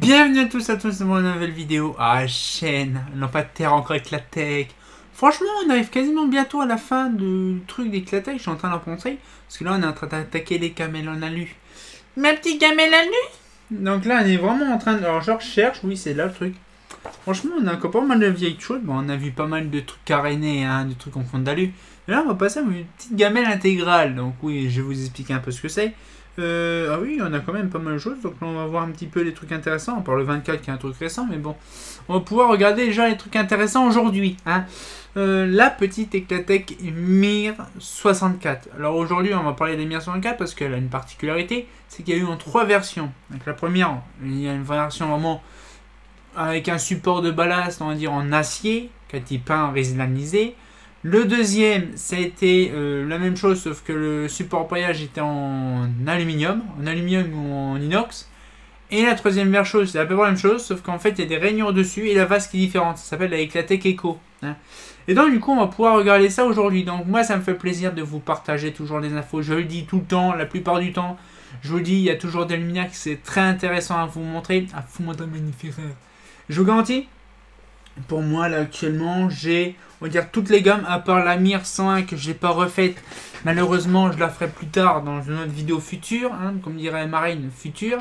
Bienvenue à tous dans une nouvelle vidéo à la chaîne. Non pas de terre encore Eclatech. Franchement, on arrive quasiment bientôt à la fin du truc d'Eclatech. Je suis en train d'en penser. Parce que là, on est en train d'attaquer les camels en alu. Ma petite camel alu. Donc là, on est vraiment en train de... Alors, je recherche. Oui, c'est là le truc. Franchement, on a encore pas mal de vieilles choses. Bon, on a vu pas mal de trucs carénés, hein, de trucs en fond d'alu. Mais là, on va passer à une petite gamelle intégrale. Donc oui, je vais vous expliquer un peu ce que c'est. Ah oui, on a quand même pas mal de choses, donc là, on va voir un petit peu les trucs intéressants, à part le 24 qui est un truc récent, mais bon, on va pouvoir regarder déjà les trucs intéressants aujourd'hui. Hein. La petite Eclatech Mir 64. Alors aujourd'hui, on va parler des Mir 64 parce qu'elle a une particularité, c'est qu'il y a eu en 3 versions. Donc la première, il y a une version vraiment avec un support de ballast, on va dire en acier, qui a été peint, résilanisé. Le deuxième, ça a été la même chose, sauf que le support paillage était en aluminium ou en inox. Et la troisième version, c'est à peu près la même chose, sauf qu'en fait, il y a des rainures dessus et la vase qui est différente. Ça s'appelle la Eclatech Eco. Hein. Et donc, du coup, on va pouvoir regarder ça aujourd'hui. Donc, moi, ça me fait plaisir de vous partager toujours les infos. Je le dis tout le temps, la plupart du temps. Je vous le dis, il y a toujours des luminaires qui c'est très intéressant à vous montrer. À vous montrer magnifique. Je vous garantis. Pour moi, là, actuellement, j'ai, on va dire, toutes les gammes, à part la Mir 101 que je n'ai pas refaite. Malheureusement, je la ferai plus tard dans une autre vidéo future, hein, comme dirait Marine, future.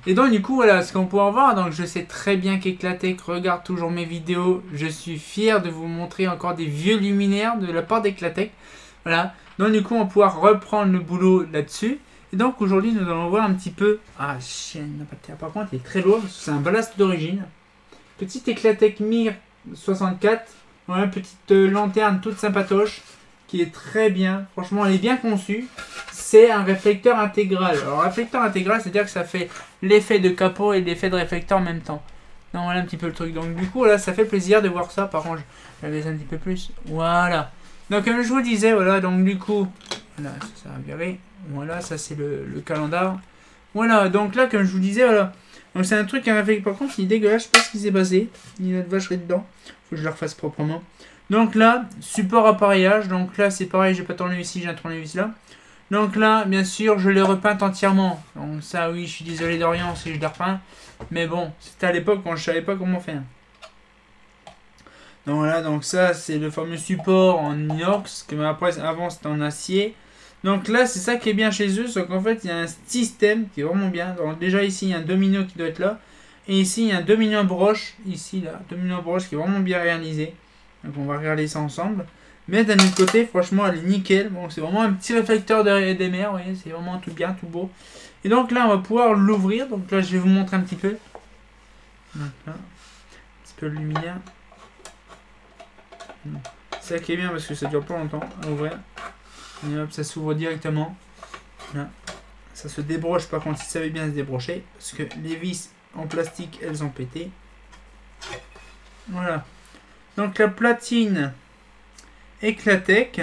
Et donc, du coup, voilà ce qu'on peut voir. Donc, je sais très bien qu'Eclatech regarde toujours mes vidéos. Je suis fier de vous montrer encore des vieux luminaires de la part d'Eclatech. Voilà. Donc, du coup, on va pouvoir reprendre le boulot là-dessus. Et donc, aujourd'hui, nous allons voir un petit peu... Ah, chienne, par contre, il est très lourd. C'est un ballast d'origine. Petite Eclatech Mir 64, voilà, petite lanterne toute sympatoche, qui est très bien, franchement elle est bien conçue. C'est un réflecteur intégral. Alors réflecteur intégral, c'est-à-dire que ça fait l'effet de capot et l'effet de réflecteur en même temps. Donc voilà un petit peu le truc. Donc du coup là, ça fait plaisir de voir ça. Par contre, je vais un petit peu plus. Voilà. Donc comme je vous disais, voilà, donc du coup, voilà, ça va virer. Voilà, ça c'est le calendar. Voilà, donc là, comme je vous disais, voilà. Donc c'est un truc, un réflecteur, par contre il est dégueulasse, je sais pas ce qui s'est passé. Il y a de vacherie dedans. Faut que je le refasse proprement. Donc là, support appareillage. Donc là c'est pareil, j'ai pas tourné ici, j'ai un tournevis là. Donc là, bien sûr, je l'ai repeint entièrement. Donc ça oui, je suis désolé d'Orient si je l'ai repeint. Mais bon, c'était à l'époque quand je savais pas comment faire. Donc voilà, donc ça c'est le fameux support en inox, que après avant c'était en acier. Donc là, c'est ça qui est bien chez eux, c'est qu'en fait, il y a un système qui est vraiment bien. Donc déjà ici, il y a un domino qui doit être là. Et ici, il y a un domino broche, ici, là, domino broche qui est vraiment bien réalisé. Donc on va regarder ça ensemble. Mais d'un autre côté, franchement, elle est nickel. Bon, c'est vraiment un petit réflecteur des mers, vous voyez, c'est vraiment tout bien, tout beau. Et donc là, on va pouvoir l'ouvrir. Donc là, je vais vous montrer un petit peu. Donc là, un petit peu de lumière. C'est ça qui est bien parce que ça dure pas longtemps à ouvrir. Et hop, ça s'ouvre directement. Là. Ça se débroche par contre, si ça veut bien se débrocher. Parce que les vis en plastique, elles ont pété. Voilà. Donc la platine Eclatech.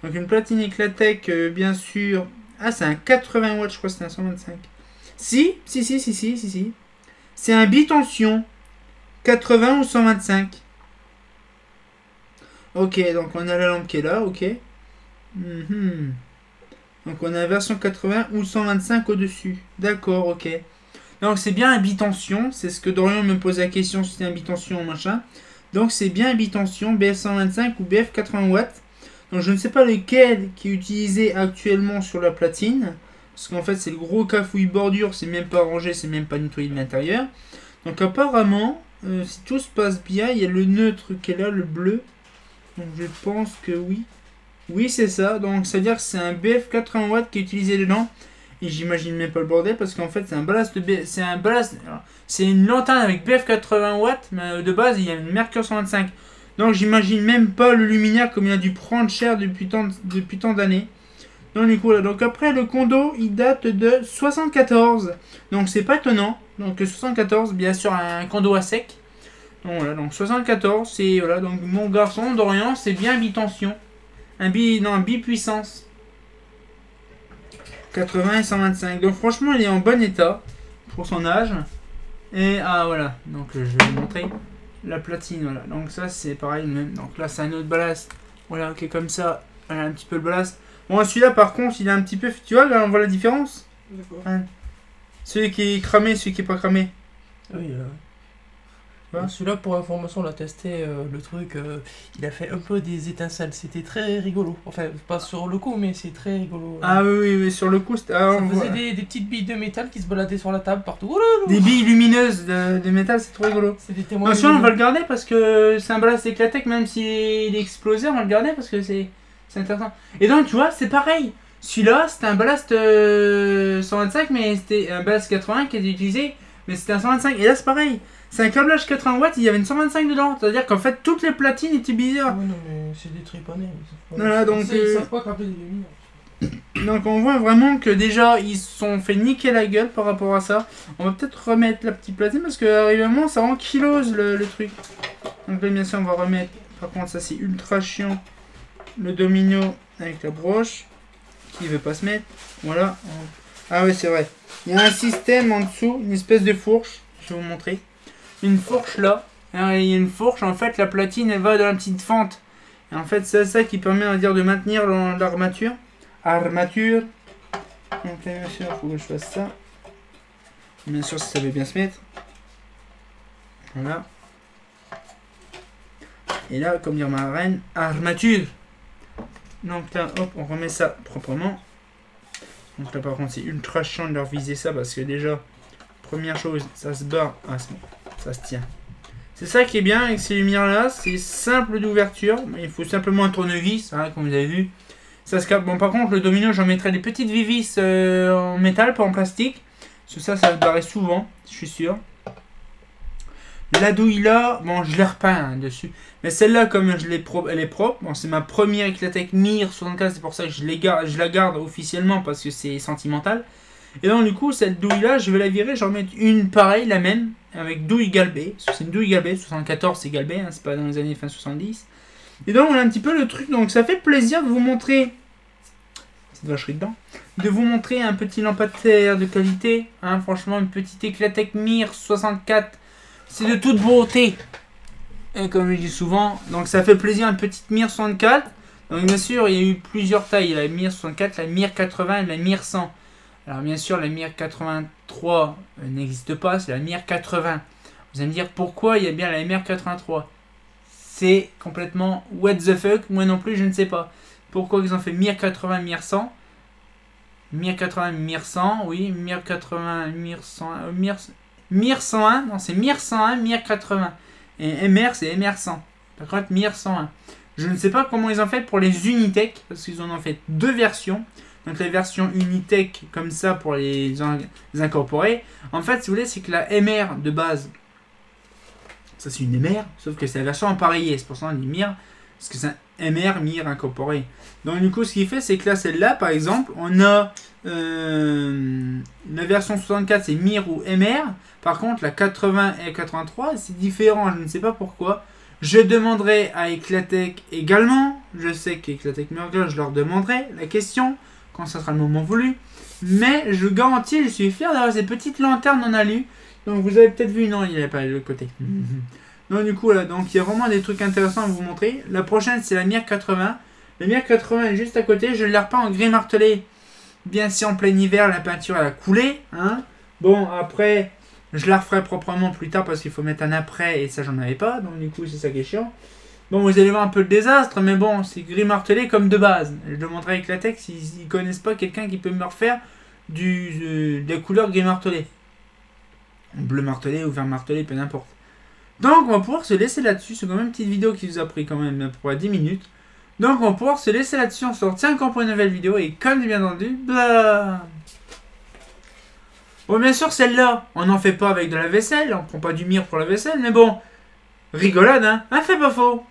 Donc une platine Eclatech, bien sûr. Ah, c'est un 80 watts, je crois que c'est un 125. Si. C'est un bitension. 80 ou 125. Ok, donc on a la lampe qui est là, ok. Donc on a la version 80 ou 125 au-dessus. D'accord, ok. Donc c'est bien un bitension. C'est ce que Dorian me pose la question si c'est un bitension ou machin. Donc c'est bien un bitension BF125 ou BF80 watts. Donc je ne sais pas lequel qui est utilisé actuellement sur la platine. Parce qu'en fait c'est le gros cafouille bordure. C'est même pas rangé, c'est même pas nettoyé de l'intérieur. Donc apparemment, si tout se passe bien, il y a le neutre qui est là, le bleu. Donc je pense que oui. Oui, c'est ça. Donc, c'est-à-dire que c'est un BF80 watts qui est utilisé dedans. Et j'imagine même pas le bordel parce qu'en fait, c'est un ballast de c'est un ballast. C'est une lanterne avec BF80 watts, mais de base, il y a une Mercure 125. Donc, j'imagine même pas le luminaire comme il a dû prendre cher depuis tant d'années. Donc, du coup, là. Donc, après, le condo, il date de 74. Donc, c'est pas étonnant. Donc, 74, bien sûr, un condo à sec. Donc, voilà. Donc, 74, c'est. Voilà. Donc, mon garçon d'Orient, c'est bien bitension. Un bipuissance 80 et 125. Donc franchement il est en bon état pour son âge. Et ah voilà, donc je vais vous montrer la platine, voilà. Donc ça c'est pareil le même. Donc là c'est un autre ballast. Voilà, ok, comme ça, voilà un petit peu le ballast. Bon, celui-là par contre il est un petit peu, tu vois là on voit la différence. Hein, celui qui est cramé, celui qui est pas cramé. Oui, celui-là, pour information, on l'a testé, le truc, il a fait un peu des étincelles, c'était très rigolo. Enfin, pas sur le coup, mais c'est très rigolo. Ah oui, sur le coup, ça faisait des petites billes de métal qui se baladaient sur la table partout. Des billes lumineuses de métal, c'est trop rigolo. C'est des témoins. Attention, on va le garder parce que c'est un blast éclaté, même s'il est explosé, on va le garder parce que c'est intéressant. Et donc, tu vois, c'est pareil. Celui-là, c'était un blast 125, mais c'était un blast 80 qui a été utilisé, mais c'était un 125. Et là, c'est pareil. C'est un câblage 80 watts, il y avait une 125 dedans. C'est-à-dire qu'en fait, toutes les platines étaient bizarres. Oui, non, mais c'est des tripanés. Voilà, donc. Ils savent pas câbler des lumières. Donc, on voit vraiment que déjà, ils se sont fait niquer la gueule par rapport à ça. On va peut-être remettre la petite platine parce que, arrivement, ça rend kilose le truc. Donc, là, bien sûr, on va remettre. Par contre, ça, c'est ultra chiant. Le domino avec la broche qui veut pas se mettre. Voilà. Ah, ouais, c'est vrai. Il y a un système en dessous, une espèce de fourche. Je vais vous montrer. Une fourche là, alors, il y a une fourche, en fait la platine elle va dans la petite fente. Et en fait c'est ça qui permet on va dire, de maintenir l'armature. Armature. Donc là bien sûr il faut que je fasse ça. Bien sûr si ça veut bien se mettre. Voilà. Et là comme dire ma reine, armature. Donc là hop on remet ça proprement. Donc là par contre c'est ultra chiant de leur viser ça parce que déjà, première chose, ça se barre. Ah c'est bon. Ça se tient. C'est ça qui est bien avec ces lumières là, c'est simple d'ouverture, mais il faut simplement un tournevis, hein, comme vous avez vu. Ça se capte. Bon par contre le domino j'en mettrai des petites vivis en métal, pas en plastique. Parce que ça se barrait souvent, je suis sûr. La douille là, bon je l'ai repeint hein, dessus. Mais celle-là comme elle est propre, bon, c'est ma première Eclatec Mir 64, c'est pour ça que je la garde officiellement parce que c'est sentimental. Et donc du coup cette douille là je vais la virer, je vais en mettre une pareille, la même, avec douille galbée. C'est une douille galbée, 74 c'est galbé, hein, c'est pas dans les années fin 70. Et donc on a un petit peu le truc, donc ça fait plaisir de vous montrer, cette vacherie dedans, de vous montrer un petit lampadaire de qualité, hein, franchement une petite Eclatec Mir 64, c'est de toute beauté. Et comme je dis souvent, donc ça fait plaisir une petite Mir 64. Donc bien sûr il y a eu plusieurs tailles, la Mir 64, la Mir 80 et la Mir 100. Alors bien sûr, la Mir 83 n'existe pas, c'est la Mir 80. Vous allez me dire pourquoi il y a bien la Mir 83. C'est complètement what the fuck, moi non plus je ne sais pas. Pourquoi ils ont fait Mir 80, Mir 100 Mir 80, Mir 100, oui, Mir 80, Mir 100, Mir 101, non c'est Mir 101, Mir 80. Et MR c'est MR 100. Par contre Mir 101. Je ne sais pas comment ils ont fait pour les Unitech, parce qu'ils en ont fait deux versions. Donc la version Unitech comme ça pour les incorporer. En fait, si vous voulez, c'est que la MR de base, ça c'est une MR, sauf que c'est la version appareillée. C'est pour ça qu'on dit Mir, parce que c'est un MR, Mir incorporé. Donc du coup, ce qu'il fait, c'est que là, celle-là, par exemple, on a la version 64, c'est Mir ou MR. Par contre, la 80 et 83, c'est différent. Je ne sais pas pourquoi. Je demanderai à Eclatec également. Je sais qu'Eclatec Murgle, je leur demanderai la question quand ça sera le moment voulu. Mais je garantis, je suis fier d'avoir ces petites lanternes en alu. Donc vous avez peut-être vu, non, il n'y avait pas de l'autre côté. Donc du coup, là, donc il y a vraiment des trucs intéressants à vous montrer. La prochaine, c'est la Mir 80. La Mir 80 est juste à côté. Je l'ai repeint en gris martelé. Bien sûr, en plein hiver, la peinture, elle a coulé. Hein. Bon, après, je la referai proprement plus tard parce qu'il faut mettre un après. Et ça, j'en avais pas. Donc du coup, c'est ça qui est chiant. Bon, vous allez voir un peu le désastre, mais bon, c'est gris martelé comme de base. Je demanderai avec la tech s'ils ne connaissent pas quelqu'un qui peut me refaire de la couleur gris martelé. Bleu martelé ou vert martelé, peu n'importe. Donc, on va pouvoir se laisser là-dessus. C'est quand même une petite vidéo qui vous a pris quand même à peu près 10 minutes. Donc, on va pouvoir se laisser là-dessus. On se retient encore pour une nouvelle vidéo. Et comme bien entendu, blah. Bon, bien sûr, celle-là, on n'en fait pas avec de la vaisselle. On prend pas du mire pour la vaisselle, mais bon. Rigolade, hein? Fait pas faux.